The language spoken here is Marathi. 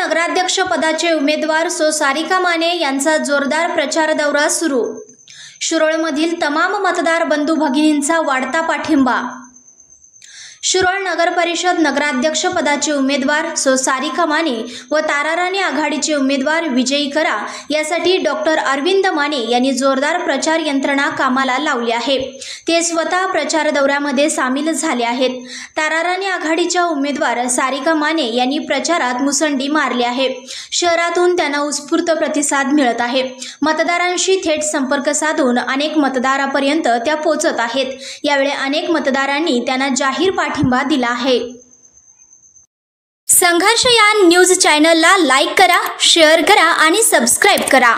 नगराध्यक्ष पदाचे उमेदवार सौ सारिका माने यांचा जोरदार प्रचार दौरा सुरू। शिरोळमधील तमाम मतदार बंधू भगिनींचा वाढता पाठिंबा। शिरोळ नगर परिषद नगराध्यक्ष पदाचे उमेदवार सौ सारिका माने व ताराराणी आघाडीचे उमेदवार विजयी करा यासाठी डॉक्टर अरविंद माने यांनी जोरदार प्रचार यंत्रणा कामाला लावली आहे। ते स्वतः प्रचार दौऱ्यामध्ये सामील झाले आहेत। ताराराणी आघाडीच्या उमेदवार सारिका माने यांनी प्रचारात मुसंडी मारली आहे। शहरातून त्यांना उत्स्फूर्त प्रतिसाद मिळत आहे। मतदारांशी थेट संपर्क साधून अनेक मतदारांपर्यंत त्या पोहोचत आहेत। यावेळी अनेक मतदारांनी त्यांना जाहीर पाठिंबा दिला आहे। संघर्ष यान न्यूज चॅनलला लाईक करा, शेअर करा आणि सबस्क्राइब करा।